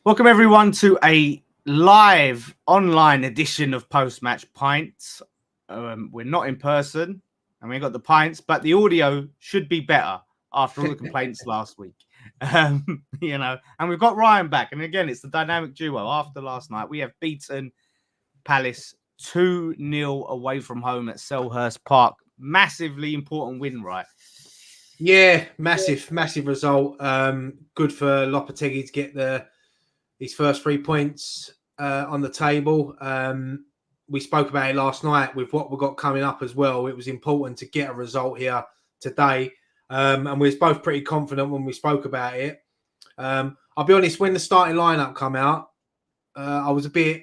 Welcome everyone to a live online edition of Post-Match Pints. We're not in person and we ain't got the pints, but the audio should be better after all the complaints last week. And we've got Ryan back. And again, it's the dynamic duo. After last night, we have beaten Palace 2-0 away from home at Selhurst Park. Massively important win, right? Yeah, massive result. Good for Lopetegui to get his first 3 points on the table. We spoke about it last night with what we've got coming up as well. It was important to get a result here today. And we was both pretty confident when we spoke about it. I'll be honest, when the starting lineup come out, I was a bit,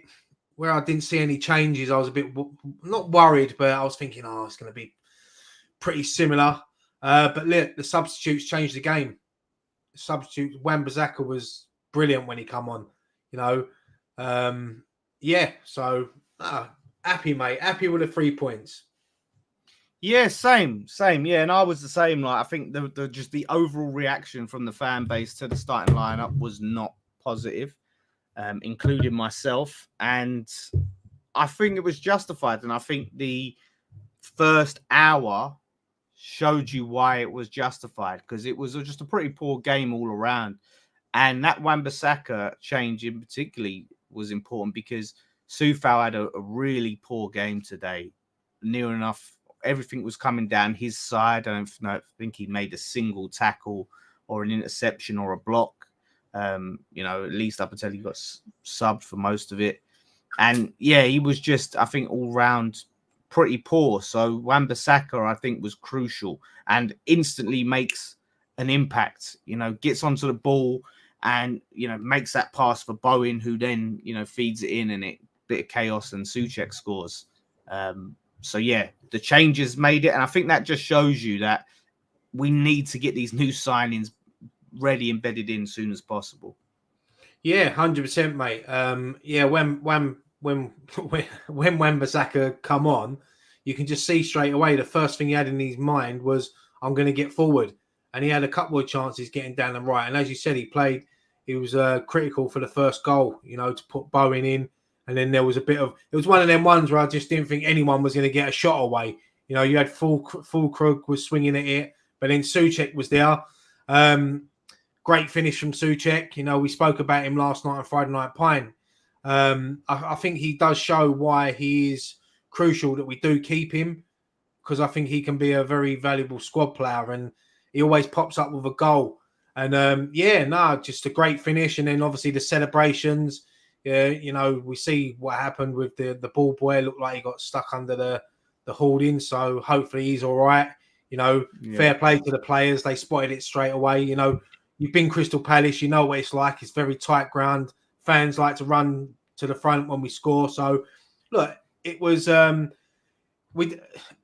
where I didn't see any changes, I was a bit, not worried, but I was thinking, it's going to be pretty similar. But look, the substitutes changed the game. Wan-Bissaka was brilliant when he come on, so happy, mate. Happy with the 3 points. Yeah, same. Yeah, and I was the same. Like, I think the overall reaction from the fan base to the starting lineup was not positive, including myself. And I think it was justified. And I think the first hour showed you why it was justified, because it was just a pretty poor game all around. And that Wan-Bissaka change in particularly was important because Soufal had a really poor game today. Near enough, everything was coming down his side. I don't think he made a single tackle or an interception or a block. At least up until he got subbed for most of it. And yeah, he was just, I think, all round pretty poor. So Wan-Bissaka, I think, was crucial and instantly makes an impact. Gets onto the ball and makes that pass for Bowen, who then feeds it in, and it bit of chaos, and Souček scores. So yeah, the changes made it, and I think that just shows you that we need to get these new signings ready, embedded in as soon as possible. Yeah, 100%, mate. When Wan-Bissaka come on, you can just see straight away the first thing he had in his mind was, I'm going to get forward. And he had a couple of chances getting down the right. And as you said, he was critical for the first goal, to put Bowen in. And then there was it was one of them ones where I just didn't think anyone was going to get a shot away. You had Füllkrug was swinging at it, but then Souček was there. Great finish from Souček. We spoke about him last night on Friday Night Pint. I think he does show why he is crucial that we do keep him, because I think he can be a very valuable squad player, and he always pops up with a goal. And just a great finish. And then obviously the celebrations. We see what happened with the ball boy. It looked like he got stuck under the hoarding. So hopefully he's all right. Fair play to the players. They spotted it straight away. You've been Crystal Palace. You know what it's like. It's very tight ground. Fans like to run to the front when we score. So look, it was at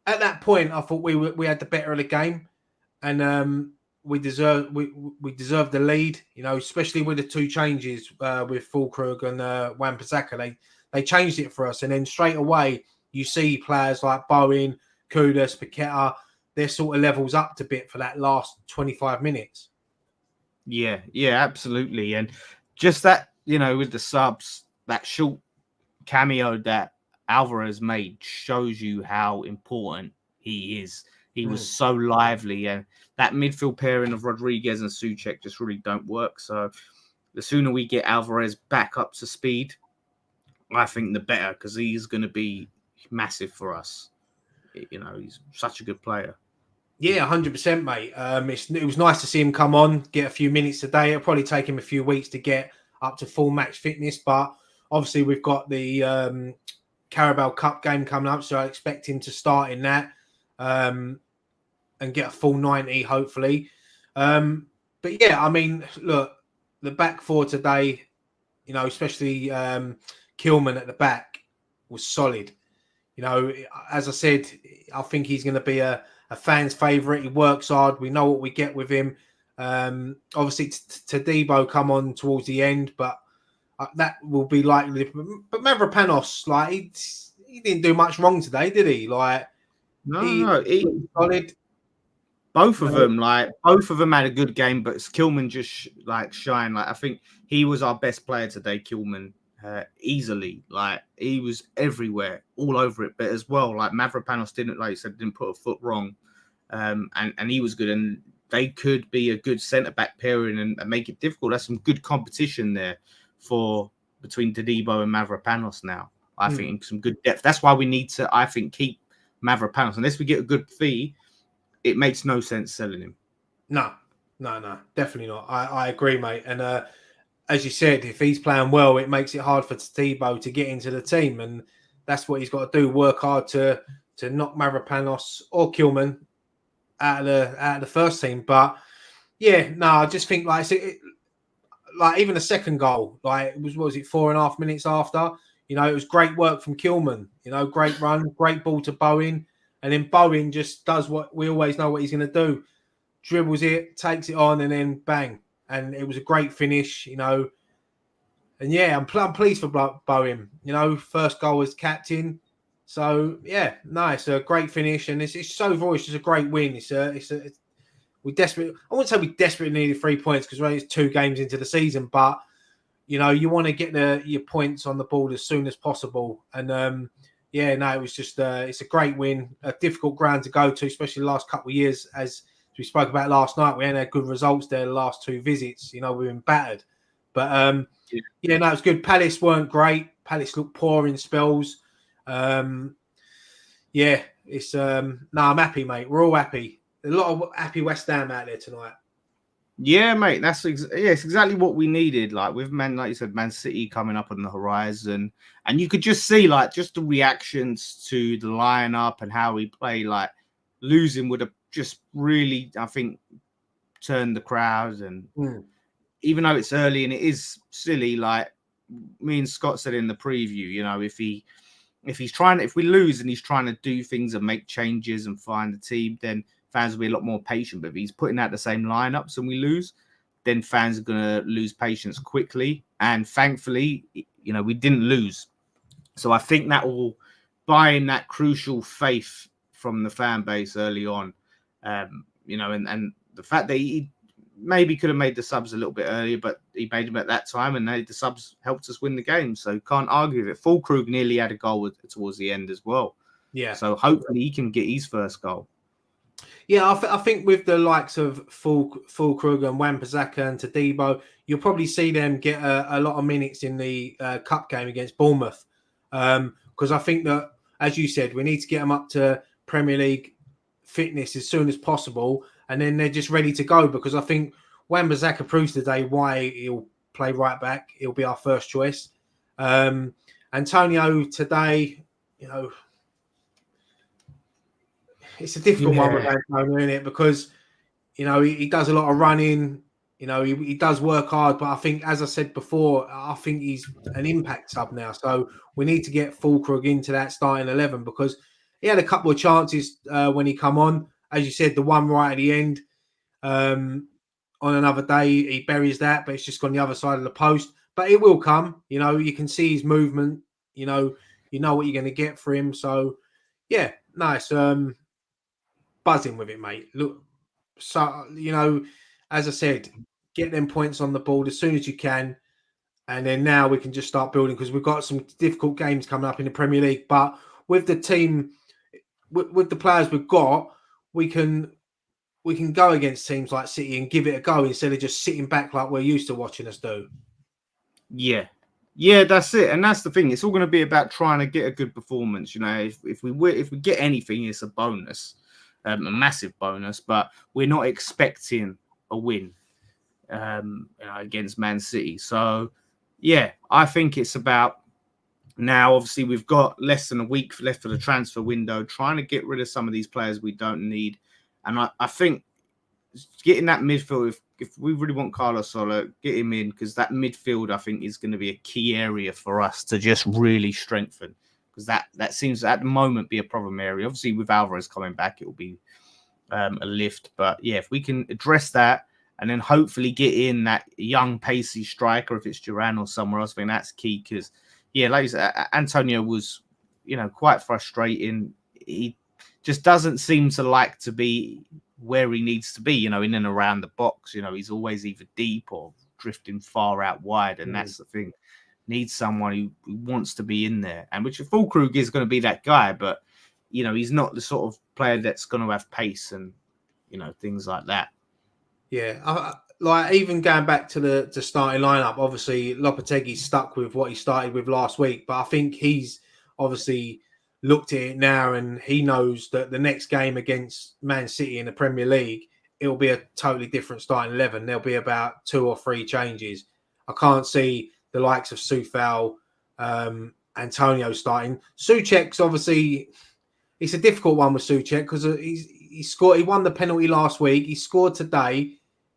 that point, I thought we had the better of the game, and we deserved the lead. Especially with the two changes with Füllkrug and Wan-Bissaka, they changed it for us, and then straight away you see players like Bowen, Kudus, Paqueta, their sort of levels up a bit for that last 25 minutes. Yeah, absolutely, and just that with the subs, that short cameo that Alvarez made shows you how important he is. He was so lively, and that midfield pairing of Rodriguez and Souček just really don't work. So the sooner we get Alvarez back up to speed, I think the better, because he's going to be massive for us. He's such a good player. Yeah, 100%, mate. It was nice to see him come on, get a few minutes today. It'll probably take him a few weeks to get up to full match fitness, but obviously we've got the Carabao Cup game coming up, so I expect him to start in that and get a full 90, hopefully. But yeah, I mean, look, the back four today, especially Kilman at the back, was solid. As I said, I think he's going to be a fan's favourite. He works hard. We know what we get with him. Obviously, Todibo come on towards the end, but that will be likely. But Mavropanos, he didn't do much wrong today, did he? No, he solid. Both of them had a good game, but Kilman just shine. Like I think he was our best player today, Kilman, easily. Like he was everywhere, all over it. But as well, like Mavropanos didn't, like you said, didn't put a foot wrong, and he was good. And they could be a good centre back pairing and make it difficult. That's some good competition there between Todibo and Mavropanos now. I think some good depth. That's why we need to, I think, keep Mavropanos unless we get a good fee. It makes no sense selling him. No, definitely not. I agree, mate. And as you said, if he's playing well, it makes it hard for Todibo to get into the team, and that's what he's got to do: work hard to knock Mavropanos or Kilman out of the first team. But yeah, no, I just think like even the second goal, like what was it 4.5 minutes after? You know, it was great work from Kilman. You know, great run, great ball to Bowen. And then Bowen just does what we always know what he's going to do. Dribbles it, takes it on, and then bang. And it was a great finish, you know. And yeah, I'm pleased for Bowen. You know, first goal as captain. So yeah, nice. A great finish. And it's overall, it's just a great win. We desperately, I wouldn't say we desperately needed 3 points because it's 2 games into the season, but you know, you want to get your points on the board as soon as possible. And yeah, no, it was just it's a great win, a difficult ground to go to, especially the last couple of years. As we spoke about last night, we hadn't had good results there the last 2 visits. You know, we've been battered. But yeah, no, it was good. Palace weren't great. Palace looked poor in spells. Yeah, it's no, I'm happy, mate. We're all happy. A lot of happy West Ham out there tonight. Yeah, mate, it's exactly what we needed. Like with like you said, Man City coming up on the horizon, and you could just see like just the reactions to the lineup and how we play. Like losing would have just really, I think, turned the crowd. And even though it's early and it is silly, like me and Scott said in the preview, you know, if we lose and he's trying to do things and make changes and find the team, then fans will be a lot more patient. But if he's putting out the same lineups and we lose, then fans are going to lose patience quickly. And thankfully, you know, we didn't lose. So I think that will buy in that crucial faith from the fan base early on. You know, and the fact that he maybe could have made the subs a little bit earlier, but he made them at that time, and the subs helped us win the game. So can't argue with it. Fulkrug nearly had a goal towards the end as well. Yeah. So hopefully he can get his first goal. Yeah, I think with the likes of Fulkrug and Wan-Bissaka and Todibo, you'll probably see them get a lot of minutes in the cup game against Bournemouth. Because I think that, as you said, we need to get them up to Premier League fitness as soon as possible, and then they're just ready to go. Because I think Wan-Bissaka proves today why he'll play right back. He'll be our first choice. Antonio today, you know, it's a difficult one with Antonio, isn't it? Because, you know, he does a lot of running. You know, he does work hard. But I think, as I said before, I think he's an impact sub now. So we need to get Fulkrug into that starting 11 because he had a couple of chances when he come on. As you said, the one right at the end. On another day, he buries that, but it's just gone the other side of the post. But it will come. You know, you can see his movement. You know what you're going to get for him. So, yeah, nice. Buzzing with it, mate. Look, so you know, as I said, get them points on the board as soon as you can, and then now we can just start building because we've got some difficult games coming up in the Premier League. But with the team, with the players we've got, we can go against teams like City and give it a go instead of just sitting back like we're used to watching us do. Yeah, that's it, and that's the thing. It's all going to be about trying to get a good performance. You know, if we get anything, it's a bonus. A massive bonus, but we're not expecting a win against Man City. So, yeah, I think it's about now. Obviously, we've got less than a week left for the transfer window, trying to get rid of some of these players we don't need. And I think getting that midfield, if we really want Carlos Soler, get him in because that midfield, I think, is going to be a key area for us to just really strengthen. Because that seems at the moment be a problem area. Obviously, with Alvarez coming back, it will be a lift. But yeah, if we can address that and then hopefully get in that young, pacey striker, if it's Duran or somewhere else, I think that's key. Because yeah, like you said, Antonio was, you know, quite frustrating. He just doesn't seem to like to be where he needs to be, you know, in and around the box. You know, he's always either deep or drifting far out wide, and that's the thing. Needs someone who wants to be in there, and which Fulkrug is going to be that guy, but you know, he's not the sort of player that's going to have pace and, you know, things like that. Yeah, like even going back to the starting lineup, obviously Lopetegui's stuck with what he started with last week, but I think he's obviously looked at it now and he knows that the next game against Man City in the Premier League, it'll be a totally different starting 11. There'll be about 2 or 3 changes. I can't see the likes of Soufal, Antonio starting. Souček's obviously, it's a difficult one with Souček because he scored. He won the penalty last week. He scored today,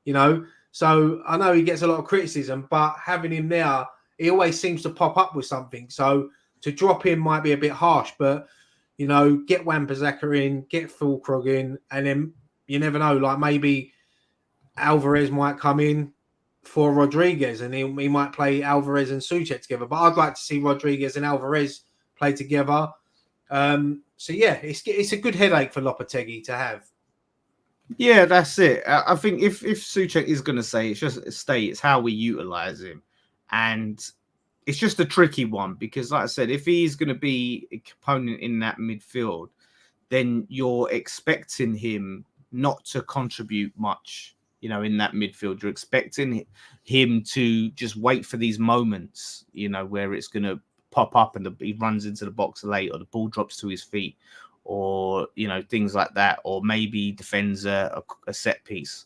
you know. So I know he gets a lot of criticism, but having him there, he always seems to pop up with something. So to drop him might be a bit harsh, but you know, get Wan-Bissaka in, get Fulkrug in, and then you never know. Like maybe Alvarez might come in for Rodriguez, and he might play Alvarez and Souček together. But I'd like to see Rodriguez and Alvarez play together. So yeah, it's a good headache for Lopetegui to have. Yeah, that's it. I think if Souček is going to say it's just stay, it's how we utilize him, and it's just a tricky one because, like I said, if he's going to be a component in that midfield, then you're expecting him not to contribute much, you know, in that midfield. You're expecting him to just wait for these moments, you know, where it's going to pop up and he runs into the box late, or the ball drops to his feet, or, you know, things like that, or maybe defends a set piece.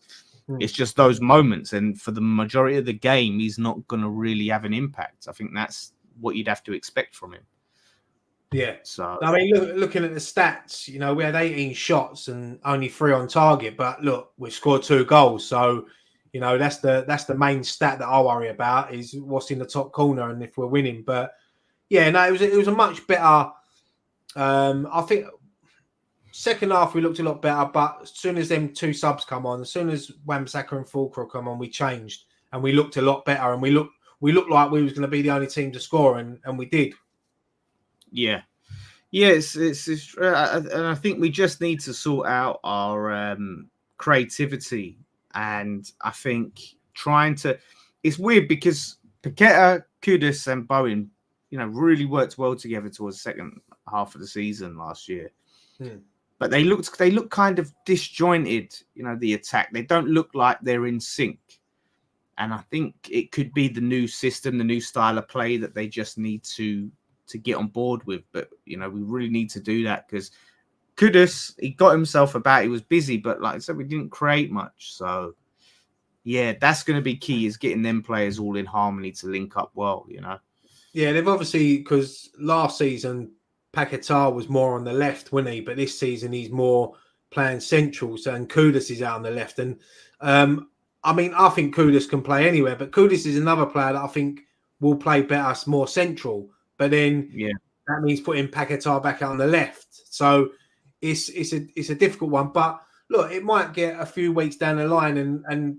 It's just those moments, and for the majority of the game, he's not going to really have an impact. I think that's what you'd have to expect from him. Yeah. So I mean, looking at the stats, you know, we had 18 shots and only 3 on target, but look, we scored 2 goals. So, you know, that's the main stat that I worry about is what's in the top corner and if we're winning. But yeah, no, it was a much better. I think second half we looked a lot better, but as soon as them 2 subs come on, as soon as Wan-Bissaka and Fulkrug come on, we changed and we looked a lot better, and we looked like we was going to be the only team to score, and we did. Yeah, it's and I think we just need to sort out our creativity, and I think it's weird because Paqueta, Kudus, and Bowen, you know, really worked well together towards the second half of the season last year. But they look kind of disjointed, you know, the attack. They don't look like they're in sync. And I think it could be the new system, the new style of play that they just need to get on board with. But, you know, we really need to do that because Kudus, he got himself about. He was busy, but like I said, we didn't create much. So, yeah, that's going to be key, is getting them players all in harmony to link up well, you know. Yeah, they've obviously, because last season, Paquetá was more on the left, wasn't he? But this season he's more playing central, so, and Kudus is out on the left. And I mean, I think Kudus can play anywhere, but Kudus is another player that I think will play better, more central. But then that means putting Paquetá back out on the left. So it's a difficult one. But look, it might get a few weeks down the line, and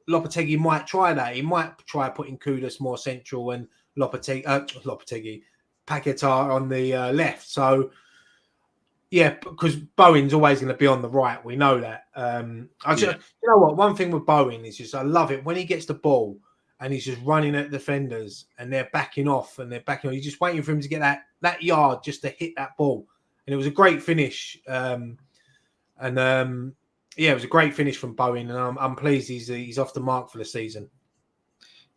Lopetegui might try that. He might try putting Kudus more central and Paquetá on the left. So yeah, because Bowen's always going to be on the right. We know that. You know what? One thing with Bowen is just I love it when he gets the ball and he's just running at defenders and they're backing off and they're backing off. You're just waiting for him to get that yard just to hit that ball. And it was a great finish. It was a great finish from Bowen, and I'm pleased he's off the mark for the season.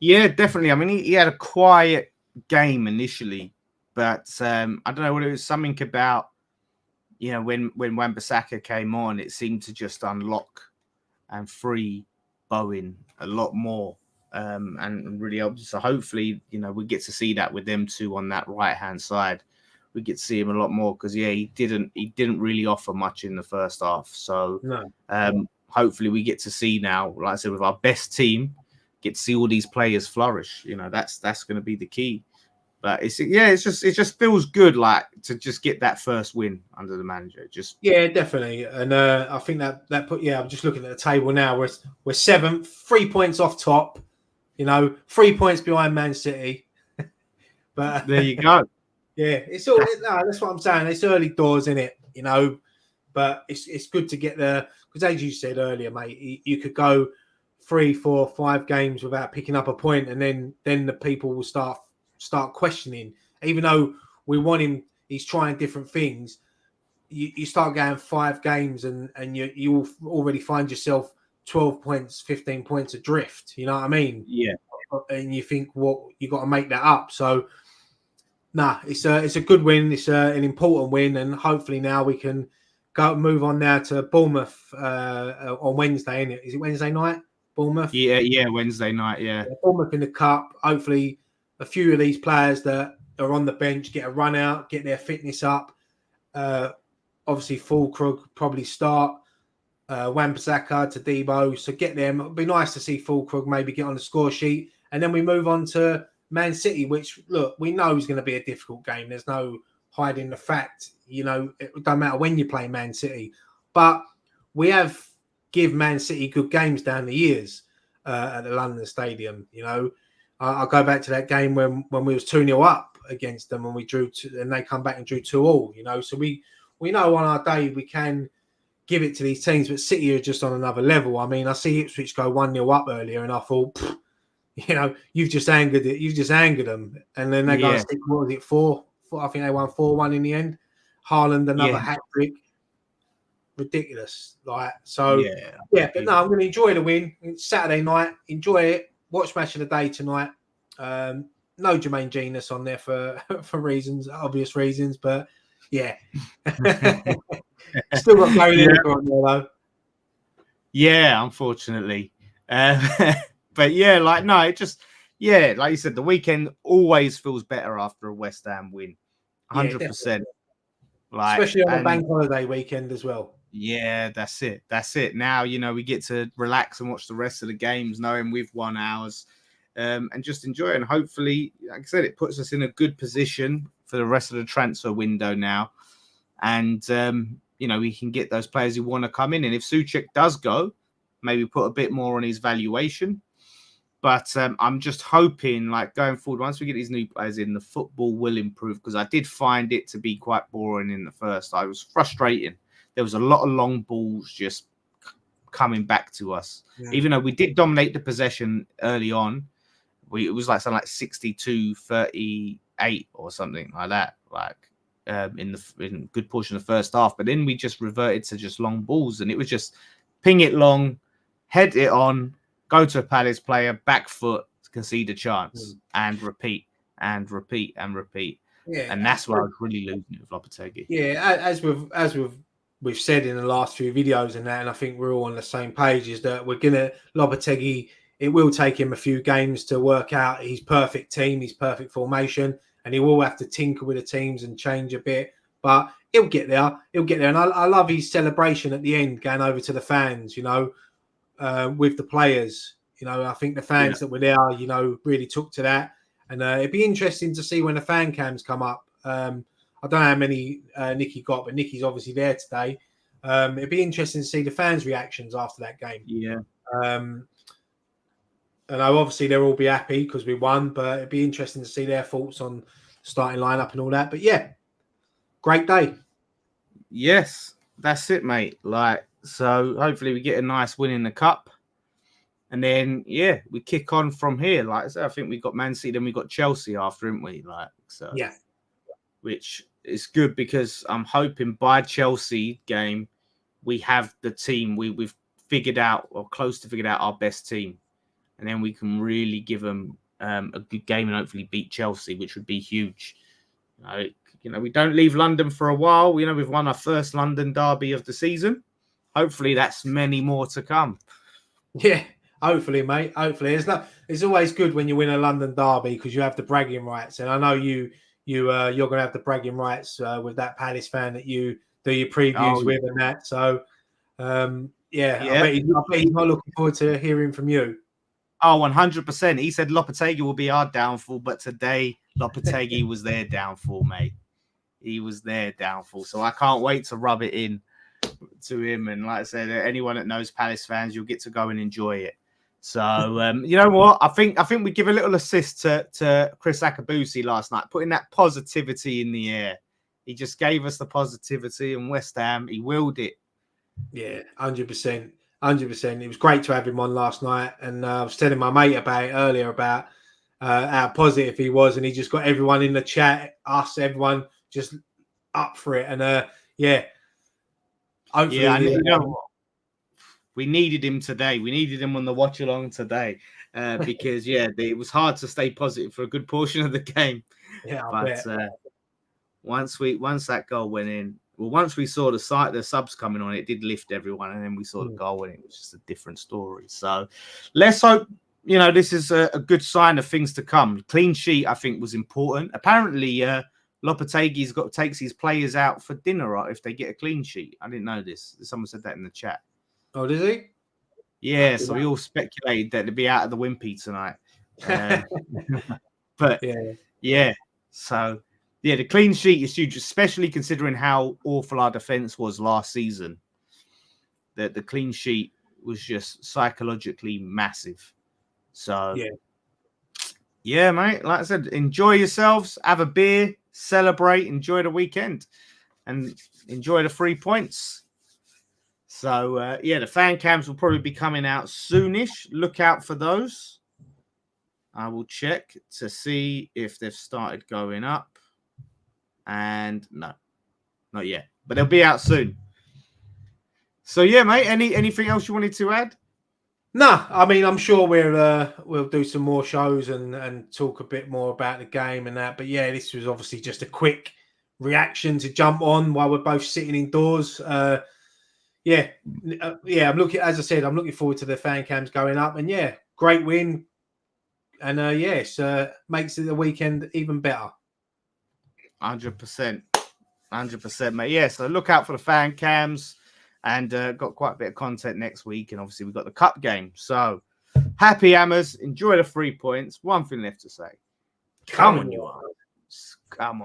Yeah, definitely. I mean, he had a quiet game initially, but I don't know what it was. Something about, you know, when Wan-Bissaka came on, it seemed to just unlock and free Bowen a lot more, and really helped. So hopefully, you know, we get to see that with them 2 on that right hand side. We get to see him a lot more because he didn't really offer much in the first half. So hopefully we get to see now, like I said, with our best team, get to see all these players flourish. You know, that's going to be the key. But it just feels good, like, to just get that first win under the manager. Definitely. And I think that I'm just looking at the table now. We're 7th, 3 points off top. You know, 3 points behind Man City. But there you go. Yeah, it's all. That's what I'm saying. It's early doors, isn't it? You know, but it's good to get because because as you said earlier, mate, you could go 3, 4, 5 games without picking up a point, and then the people will start questioning. Even though we want him, he's trying different things. You start going 5 games, and you already find yourself 12 points, 15 points adrift. You know what I mean? Yeah. And you think, well, you got to make that up. So, it's a good win. It's an important win, and hopefully now we can move on now to Bournemouth on Wednesday. Isn't it? Is it Wednesday night? Bournemouth. Yeah, Wednesday night. Yeah. Bournemouth in the cup. Hopefully, a few of these players that are on the bench get a run out, get their fitness up. Obviously, Fulkrug probably start. Wan-Bissaka to Debo, so get them. It'd be nice to see Fulkrug maybe get on the score sheet, and then we move on to Man City, which, look, we know is going to be a difficult game. There's no hiding the fact. You know, it don't matter when you play Man City, but we have give Man City good games down the years at the London Stadium. You know, I'll go back to that game when we was 2-0 up against them and we drew and they come back and drew 2-2. You know, so we know on our day we can give it to these teams, but City are just on another level. I mean, I see Ipswich go 1-0 up earlier, and I thought, you know, you've just angered them, and then they go and stick. What was it, 4? I think they won 4-1 in the end. Haaland another hat trick. Ridiculous, like so. Yeah, but no, I'm going to enjoy the win. It's Saturday night. Enjoy it. Watch match of the day tonight. No Jermaine Genius on there for obvious reasons, but yeah. Still got Gary Lineker on there though. Yeah, unfortunately. But yeah, like no, it just like you said, the weekend always feels better after a West Ham win. 100%. Like, especially on a bank holiday weekend as well. Yeah, that's it. Now, you know, we get to relax and watch the rest of the games knowing we've won ours, and just enjoy it. And hopefully, like I said, it puts us in a good position for the rest of the transfer window now. And, you know, we can get those players who want to come in. And if Souček does go, maybe put a bit more on his valuation. But I'm just hoping, like, going forward, once we get these new players in, the football will improve, because I did find it to be quite boring in the first. It was frustrating. There was a lot of long balls just coming back to us. Yeah. Even though we did dominate the possession early on, it was like something like 62-38 or something like that, like in a good portion of the first half. But then we just reverted to just long balls, and it was just ping it long, head it on, go to a Palace player, back foot, concede a chance, and repeat and repeat and repeat. Yeah, and that's where I was really losing it with Lopetegui. Yeah, as we've said in the last few videos and that, and I think we're all on the same page, is that we're gonna Lopetegui. It will take him a few games to work out his perfect team, his perfect formation, and he will have to tinker with the teams and change a bit. But he'll get there. And I love his celebration at the end, going over to the fans. You know, with the players. You know, I think the fans that were there, you know, really took to that. And it'd be interesting to see when the fan cams come up. I don't know how many Nicky got, but Nicky's obviously there today. It'd be interesting to see the fans' reactions after that game. Yeah. And obviously they'll all be happy because we won, but it'd be interesting to see their thoughts on the starting lineup and all that. But yeah, great day. Yes, that's it, mate. Like, so hopefully we get a nice win in the cup. And then, yeah, we kick on from here. Like I said, I think we got Man City, then we got Chelsea after, haven't we? Like, so yeah. Which is good, because I'm hoping by Chelsea game, we have the team. We've figured out, or close to figured out, our best team. And then we can really give them a good game and hopefully beat Chelsea, which would be huge. You know, we don't leave London for a while. You know, we've won our first London derby of the season. Hopefully that's many more to come. Yeah, hopefully, mate. Hopefully. It's always good when you win a London derby, because you have the bragging rights. And I know you're going to have the bragging rights with that Palace fan that you do your previews with and that. So, I bet he's not looking forward to hearing from you. Oh, 100%. He said Lopetegui will be our downfall, but today Lopetegui was their downfall, mate. He was their downfall. So I can't wait to rub it in to him. And like I said, anyone that knows Palace fans, you'll get to go and enjoy it. So, you know what? I think we give a little assist to Chris Akabusi last night, putting that positivity in the air. He just gave us the positivity, and West Ham, he willed it. Yeah, 100%. 100%. It was great to have him on last night. And I was telling my mate about it earlier about how positive he was. And he just got everyone in the chat, us, everyone just up for it. And yeah, hopefully. Yeah, and you know, we needed him today. We needed him on the watch along today because, yeah, it was hard to stay positive for a good portion of the game. Yeah, but once that goal went in, well, once we saw the subs coming on, it did lift everyone, and then we saw the goal, and it was just a different story. So let's hope, you know, this is a good sign of things to come. Clean sheet, I think, was important. Apparently, Lopetegui's takes his players out for dinner if they get a clean sheet. I didn't know this. Someone said that in the chat. Oh, does he? Yeah, so we all speculated that they'd be out of the Wimpy tonight. But yeah, so yeah, the clean sheet is huge, especially considering how awful our defense was last season. That the clean sheet was just psychologically massive. So yeah, mate. Like I said, enjoy yourselves, have a beer, celebrate, enjoy the weekend, and enjoy the 3 points. So yeah, the fan cams will probably be coming out soonish. Look out for those. I will check to see if they've started going up. And no, not yet, but they'll be out soon. So yeah, mate. Anything else you wanted to add? No, I mean, I'm sure we'll do some more shows and talk a bit more about the game and that. But yeah, this was obviously just a quick reaction to jump on while we're both sitting indoors. Yeah, I'm looking. As I said, I'm looking forward to the fan cams going up. And yeah, great win. And yes, makes the weekend even better. 100%, mate. Yeah, so look out for the fan cams, and got quite a bit of content next week. And obviously we've got the cup game. So happy hammers, enjoy the 3 points. One thing left to say: come on, you are. Come on.